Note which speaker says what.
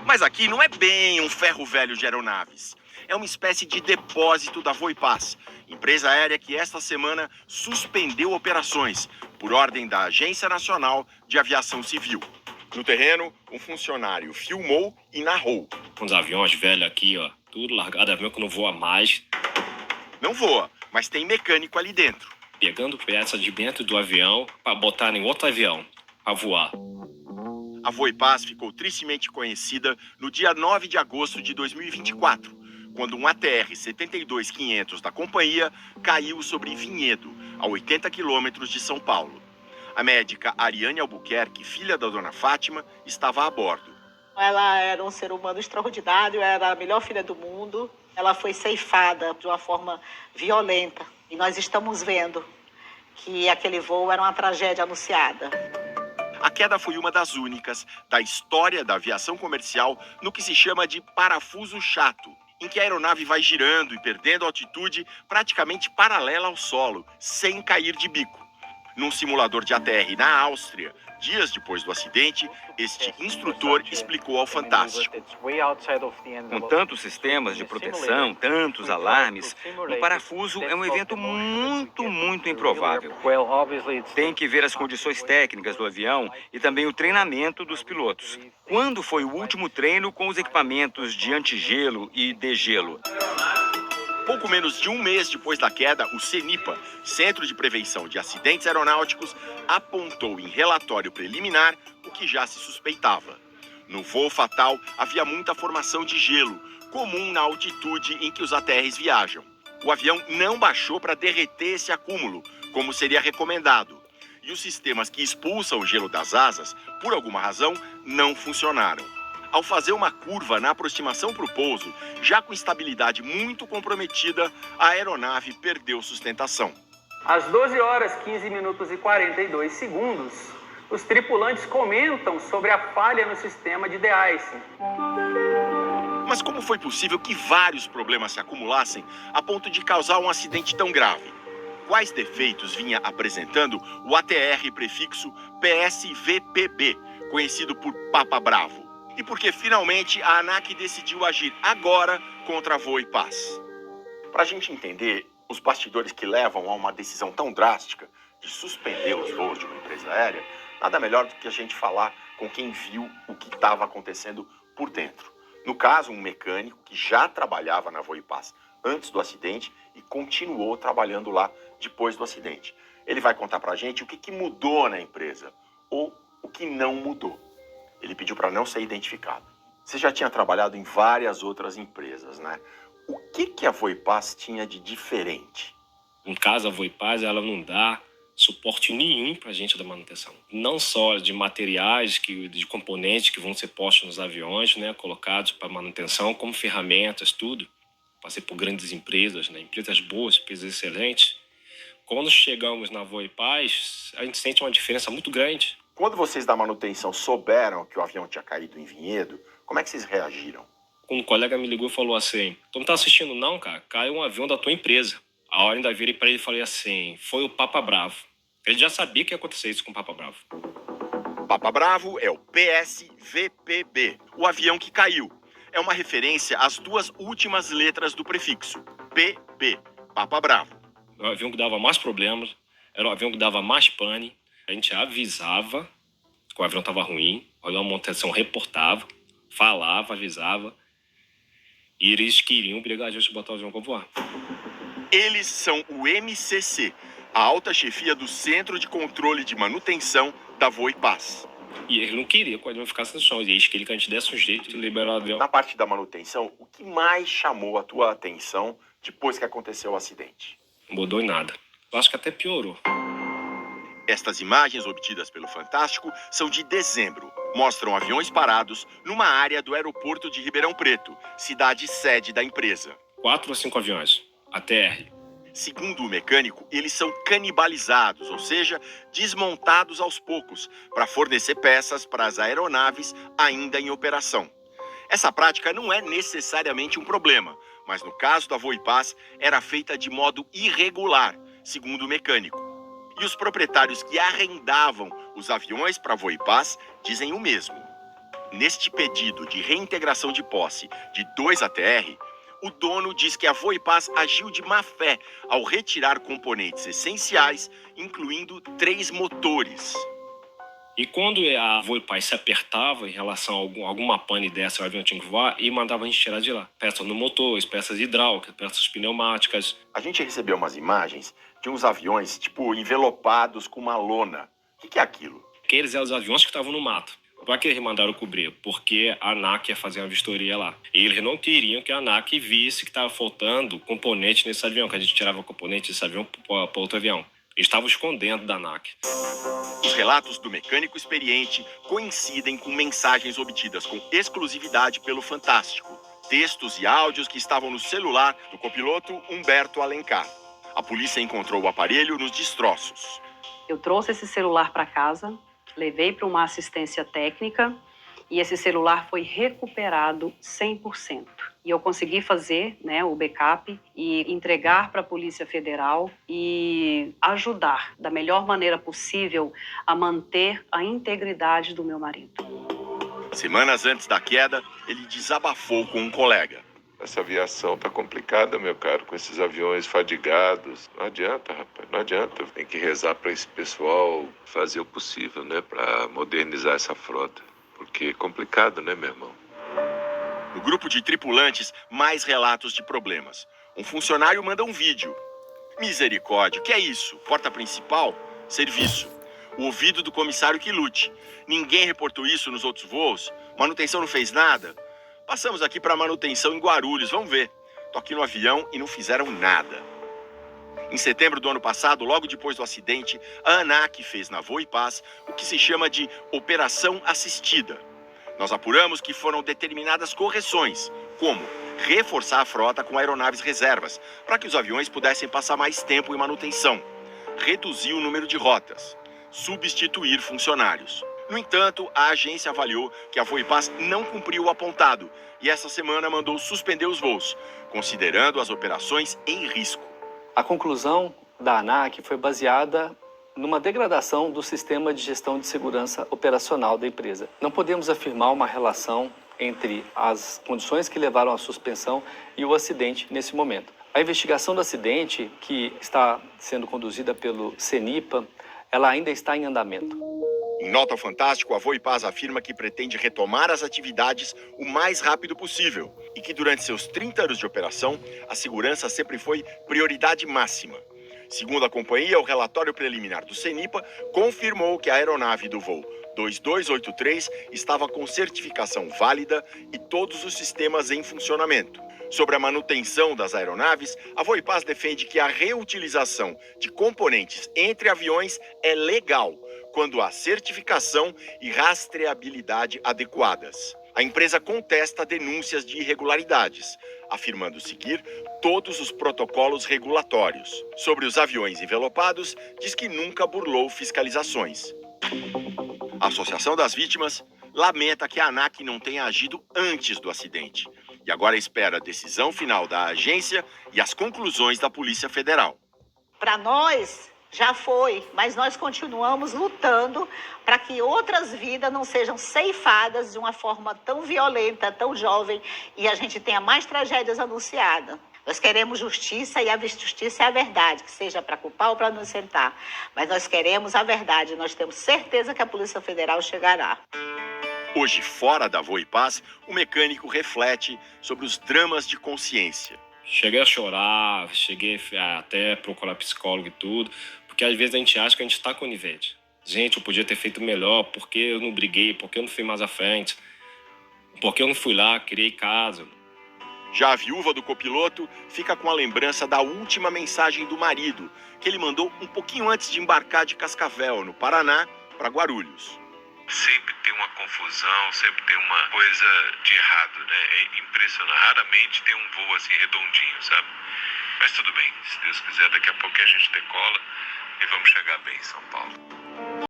Speaker 1: Mas aqui não é bem um ferro velho de aeronaves. É uma espécie de depósito da Voipaz, empresa aérea que esta semana suspendeu operações por ordem da Agência Nacional de Aviação Civil. No terreno, um funcionário filmou e narrou.
Speaker 2: Uns aviões velhos aqui, ó, tudo largado, avião que não voa mais.
Speaker 1: Não voa, mas tem mecânico ali dentro.
Speaker 2: Pegando peças de dentro do avião para botar em outro avião, para voar.
Speaker 1: A Voipaz ficou tristemente conhecida no dia 9 de agosto de 2024, quando um ATR 72-500 da companhia caiu sobre Vinhedo, a 80 quilômetros de São Paulo. A médica Ariane Albuquerque, filha da dona Fátima, estava a bordo.
Speaker 3: Ela era um ser humano extraordinário, era a melhor filha do mundo. Ela foi ceifada de uma forma violenta. E nós estamos vendo que aquele voo era uma tragédia anunciada.
Speaker 1: A queda foi uma das únicas da história da aviação comercial no que se chama de parafuso chato, em que a aeronave vai girando e perdendo altitude praticamente paralela ao solo, sem cair de bico. Num simulador de ATR na Áustria, dias depois do acidente, este instrutor explicou ao Fantástico.
Speaker 4: Com tantos sistemas de proteção, tantos alarmes, um parafuso é um evento muito improvável. Tem que ver as condições técnicas do avião e também o treinamento dos pilotos. Quando foi o último treino com os equipamentos de antigelo e degelo?
Speaker 1: Pouco menos de um mês depois da queda, o CENIPA, Centro de Prevenção de Acidentes Aeronáuticos, apontou em relatório preliminar o que já se suspeitava. No voo fatal, havia muita formação de gelo, comum na altitude em que os ATRs viajam. O avião não baixou para derreter esse acúmulo, como seria recomendado. E os sistemas que expulsam o gelo das asas, por alguma razão, não funcionaram. Ao fazer uma curva na aproximação para o pouso, já com estabilidade muito comprometida, a aeronave perdeu sustentação.
Speaker 5: Às 12 horas, 15 minutos e 42 segundos, os tripulantes comentam sobre a falha no sistema de de-icing.
Speaker 1: Mas como foi possível que vários problemas se acumulassem a ponto de causar um acidente tão grave? Quais defeitos vinha apresentando o ATR prefixo PSVPB, conhecido por Papa Bravo? E por que finalmente a ANAC decidiu agir agora contra a Voipaz? Para a gente entender os bastidores que levam a uma decisão tão drástica de suspender os voos de uma empresa aérea, nada melhor do que a gente falar com quem viu o que estava acontecendo por dentro. No caso, um mecânico que já trabalhava na Voipaz antes do acidente e continuou trabalhando lá depois do acidente. Ele vai contar para a gente o que mudou na empresa ou o que não mudou. Ele pediu para não ser identificado. Você já tinha trabalhado em várias outras empresas, né? O que a Voipaz tinha de diferente?
Speaker 2: No caso, a Voipaz, ela não dá suporte nenhum para a gente da manutenção. Não só de materiais, de componentes que vão ser postos nos aviões, né, colocados para manutenção, como ferramentas, tudo. Passei por grandes empresas, né, empresas boas, empresas excelentes. Quando chegamos na Voipaz, a gente sente uma diferença muito grande.
Speaker 1: Quando vocês da manutenção souberam que o avião tinha caído em Vinhedo, como é que vocês reagiram?
Speaker 2: Quando um colega me ligou e falou assim, tu não tá assistindo não, cara? Caiu um avião da tua empresa. A hora ainda virei para ele e falei assim, foi o Papa Bravo. Ele já sabia que ia acontecer isso com o Papa Bravo.
Speaker 1: Papa Bravo é o PSVPB, o avião que caiu. É uma referência às duas últimas letras do prefixo, PB, Papa Bravo.
Speaker 2: Era o avião que dava mais problemas, era o avião que dava mais pane. A gente avisava que o avião estava ruim, a manutenção reportava, falava, avisava, e eles queriam brigar a gente botar o avião para voar.
Speaker 1: Eles são o MCC, a alta chefia do Centro de Controle de Manutenção da Voipaz.
Speaker 2: E eles não queriam que o avião ficasse no chão, e eles queriam que a gente desse um jeito de liberar o avião.
Speaker 1: Na parte da manutenção, o que mais chamou a tua atenção depois que aconteceu o acidente?
Speaker 2: Não mudou em nada. Eu acho que até piorou.
Speaker 1: Estas imagens obtidas pelo Fantástico são de dezembro. Mostram aviões parados numa área do aeroporto de Ribeirão Preto, cidade sede da empresa.
Speaker 2: 4 ou 5 aviões, ATR.
Speaker 1: Segundo o mecânico, eles são canibalizados, ou seja, desmontados aos poucos, para fornecer peças para as aeronaves ainda em operação. Essa prática não é necessariamente um problema, mas no caso da Voipaz, era feita de modo irregular, segundo o mecânico. E os proprietários que arrendavam os aviões para a Voipaz dizem o mesmo. Neste pedido de reintegração de posse de 2 ATR, o dono diz que a Voipaz agiu de má fé ao retirar componentes essenciais, incluindo 3 motores.
Speaker 2: E quando a Voipaz se apertava em relação a alguma pane dessa, o avião tinha que voar, e mandava a gente tirar de lá. Peças no motor, peças hidráulicas, peças pneumáticas.
Speaker 1: A gente recebeu umas imagens de uns aviões, envelopados com uma lona. O que é aquilo?
Speaker 2: Aqueles eram os aviões que estavam no mato. Para que eles mandaram cobrir? Porque a ANAC ia fazer uma vistoria lá. E eles não queriam que a ANAC visse que estava faltando componente nesse avião, que a gente tirava componente desse avião para outro avião. Eles estavam escondendo da ANAC.
Speaker 1: Os relatos do mecânico experiente coincidem com mensagens obtidas com exclusividade pelo Fantástico. Textos e áudios que estavam no celular do copiloto Humberto Alencar. A polícia encontrou o aparelho nos destroços.
Speaker 6: Eu trouxe esse celular para casa, levei para uma assistência técnica e esse celular foi recuperado 100%. E eu consegui fazer, o backup e entregar para a Polícia Federal e ajudar da melhor maneira possível a manter a integridade do meu marido.
Speaker 1: Semanas antes da queda, ele desabafou com um colega.
Speaker 7: Essa aviação tá complicada, meu caro, com esses aviões fadigados. Não adianta, rapaz, não adianta. Tem que rezar para esse pessoal fazer o possível, para modernizar essa frota. Porque é complicado, meu irmão?
Speaker 1: No grupo de tripulantes, mais relatos de problemas. Um funcionário manda um vídeo. Misericórdia, o que é isso? Porta principal? Serviço. O ouvido do comissário que lute. Ninguém reportou isso nos outros voos? Manutenção não fez nada? Passamos aqui para manutenção em Guarulhos, vamos ver. Tô aqui no avião e não fizeram nada. Em setembro do ano passado, logo depois do acidente, a ANAC fez na Voipaz o que se chama de Operação Assistida. Nós apuramos que foram determinadas correções, como reforçar a frota com aeronaves reservas, para que os aviões pudessem passar mais tempo em manutenção, reduzir o número de rotas, substituir funcionários. No entanto, a agência avaliou que a Voipaz não cumpriu o apontado e essa semana mandou suspender os voos, considerando as operações em risco.
Speaker 8: A conclusão da ANAC foi baseada numa degradação do sistema de gestão de segurança operacional da empresa. Não podemos afirmar uma relação entre as condições que levaram à suspensão e o acidente nesse momento. A investigação do acidente, que está sendo conduzida pelo CENIPA, ela ainda está em andamento.
Speaker 1: Em nota ao Fantástico, a Voipaz afirma que pretende retomar as atividades o mais rápido possível e que durante seus 30 anos de operação, a segurança sempre foi prioridade máxima. Segundo a companhia, o relatório preliminar do CENIPA confirmou que a aeronave do voo 2283 estava com certificação válida e todos os sistemas em funcionamento. Sobre a manutenção das aeronaves, a Voipaz defende que a reutilização de componentes entre aviões é legal, quando há certificação e rastreabilidade adequadas. A empresa contesta denúncias de irregularidades, afirmando seguir todos os protocolos regulatórios. Sobre os aviões envelopados, diz que nunca burlou fiscalizações. A Associação das Vítimas lamenta que a ANAC não tenha agido antes do acidente e agora espera a decisão final da agência e as conclusões da Polícia Federal.
Speaker 3: Para nós, já foi, mas nós continuamos lutando para que outras vidas não sejam ceifadas de uma forma tão violenta, tão jovem, e a gente tenha mais tragédias anunciadas. Nós queremos justiça e a justiça é a verdade, que seja para culpar ou para nos sentar. Mas nós queremos a verdade, nós temos certeza que a Polícia Federal chegará.
Speaker 1: Hoje, fora da Voipaz, o mecânico reflete sobre os dramas de consciência.
Speaker 2: Cheguei a chorar, cheguei a até procurar psicólogo e tudo, porque às vezes a gente acha que a gente está conivente. Gente, eu podia ter feito melhor, porque eu não briguei, porque eu não fui mais à frente, porque eu não fui lá, criei casa.
Speaker 1: Já a viúva do copiloto fica com a lembrança da última mensagem do marido, que ele mandou um pouquinho antes de embarcar de Cascavel, no Paraná, para Guarulhos.
Speaker 7: Sempre tem uma confusão, sempre tem uma coisa de errado, É impressionante. Raramente tem um voo assim redondinho, sabe? Mas tudo bem, se Deus quiser, daqui a pouco a gente decola e vamos chegar bem em São Paulo.